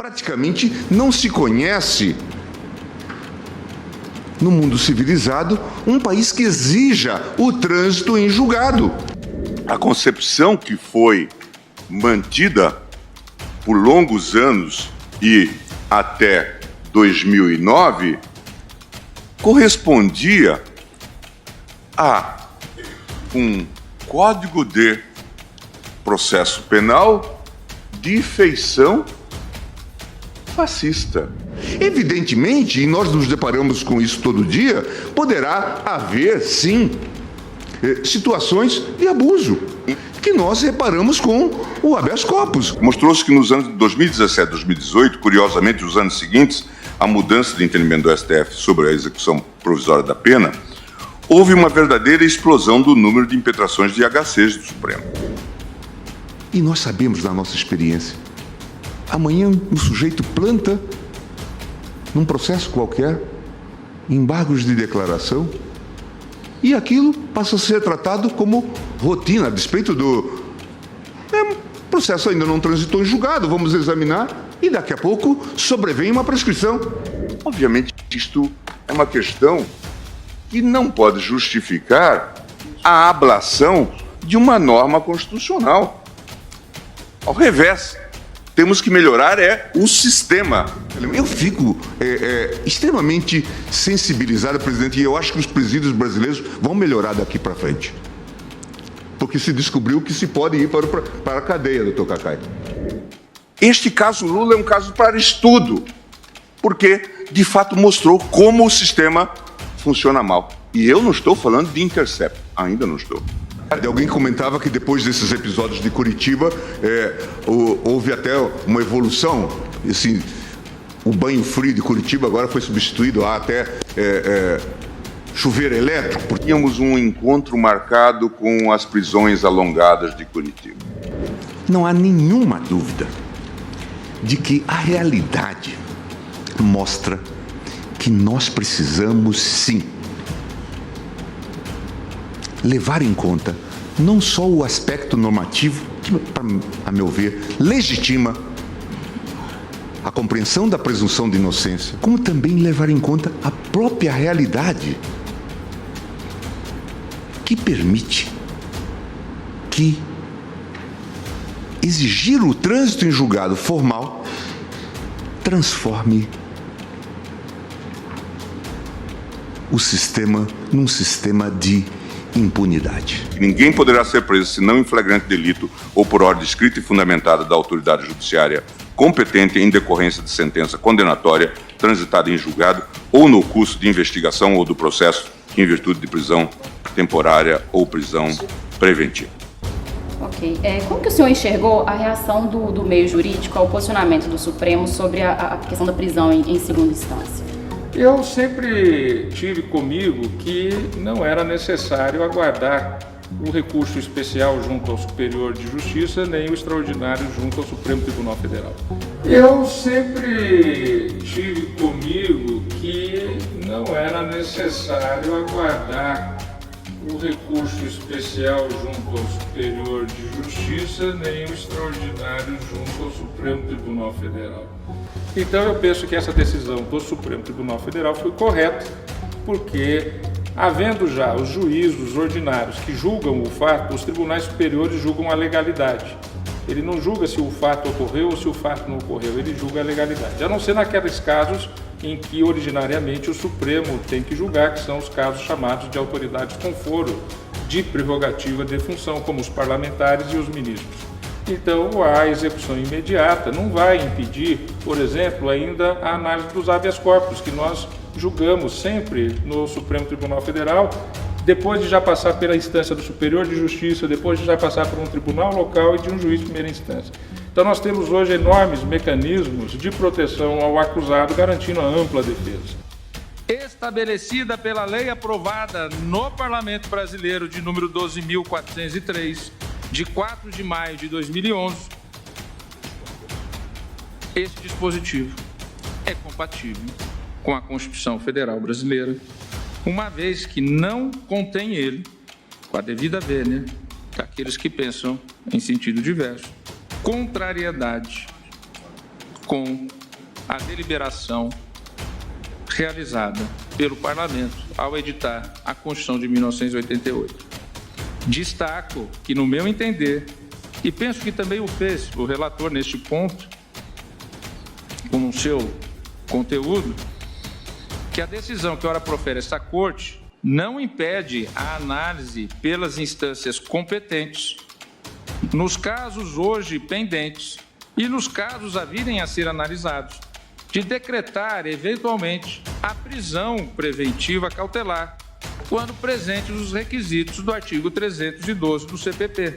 praticamente não se conhece no mundo civilizado um país que exija o trânsito em julgado. A concepção que foi mantida por longos anos e até 2009 correspondia a um Código de Processo Penal de feição fascista. Evidentemente, e nós nos deparamos com isso todo dia, poderá haver, sim, situações de abuso, que nós reparamos com o habeas corpus. Mostrou-se que nos anos de 2017 e 2018, curiosamente, os anos seguintes, a mudança de entendimento do STF sobre a execução provisória da pena, houve uma verdadeira explosão do número de impetrações de HCs do Supremo. E nós sabemos da nossa experiência. Amanhã um sujeito planta, num processo qualquer, embargos de declaração, e aquilo passa a ser tratado como rotina, a despeito do processo ainda não transitou em julgado, vamos examinar, e daqui a pouco sobrevém uma prescrição. Obviamente, isto é uma questão que não pode justificar a ablação de uma norma constitucional. Ao revés, temos que melhorar o sistema. Eu fico extremamente sensibilizado, presidente, e eu acho que os presídios brasileiros vão melhorar daqui para frente. Porque se descobriu que se pode ir para a cadeia, doutor Cacai. Este caso Lula é um caso para estudo, porque, de fato, mostrou como o sistema funciona mal. E eu não estou falando de Intercept, ainda não estou. Alguém comentava que depois desses episódios de Curitiba, houve até uma evolução. Assim, o banho frio de Curitiba agora foi substituído a até chuveiro elétrico. Tínhamos um encontro marcado com as prisões alongadas de Curitiba. Não há nenhuma dúvida de que a realidade mostra que nós precisamos, sim, levar em conta não só o aspecto normativo, que, a meu ver, legitima a compreensão da presunção de inocência, como também levar em conta a própria realidade que permite que exigir o trânsito em julgado formal transforme o sistema num sistema de impunidade. Ninguém poderá ser preso senão em flagrante delito ou por ordem escrita e fundamentada da autoridade judiciária competente em decorrência de sentença condenatória transitada em julgado ou no curso de investigação ou do processo em virtude de prisão temporária ou prisão preventiva. Ok. Como que o senhor enxergou a reação do meio jurídico ao posicionamento do Supremo sobre a questão da prisão em segunda instância? Eu sempre tive comigo que não era necessário aguardar o recurso especial junto ao Superior de Justiça, nem o extraordinário junto ao Supremo Tribunal Federal. Eu sempre tive comigo que não era necessário aguardar o recurso especial junto ao Superior de Justiça, nem o extraordinário junto ao Supremo Tribunal Federal. Então eu penso que essa decisão do Supremo Tribunal Federal foi correta, porque havendo já os juízos ordinários que julgam o fato, os tribunais superiores julgam a legalidade. Ele não julga se o fato ocorreu ou se o fato não ocorreu, ele julga a legalidade. A não ser naqueles casos em que originariamente o Supremo tem que julgar, que são os casos chamados de autoridades com foro de prerrogativa de função, como os parlamentares e os ministros. Então, a execução imediata não vai impedir, por exemplo, ainda a análise dos habeas corpus, que nós julgamos sempre no Supremo Tribunal Federal, depois de já passar pela instância do Superior de Justiça, depois de já passar por um tribunal local e de um juiz de primeira instância. Então, nós temos hoje enormes mecanismos de proteção ao acusado, garantindo a ampla defesa. Estabelecida pela lei aprovada no Parlamento Brasileiro de número 12.403, de 4 de maio de 2011, esse dispositivo é compatível com a Constituição Federal Brasileira, uma vez que não contém ele, com a devida vênia daqueles que pensam em sentido diverso, contrariedade com a deliberação realizada pelo Parlamento ao editar a Constituição de 1988. Destaco que, no meu entender, e penso que também o fez o relator neste ponto, com o seu conteúdo, que a decisão que ora profere esta Corte não impede a análise pelas instâncias competentes nos casos hoje pendentes e nos casos a virem a ser analisados, de decretar, eventualmente, a prisão preventiva cautelar, quando presentes os requisitos do artigo 312 do CPP.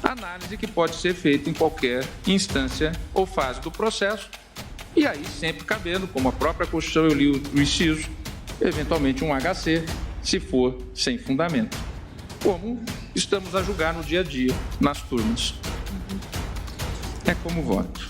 Análise que pode ser feita em qualquer instância ou fase do processo, e aí sempre cabendo, como a própria Constituição, eu li o inciso, eventualmente um HC, se for sem fundamento, como estamos a julgar no dia a dia, nas turmas. É como voto.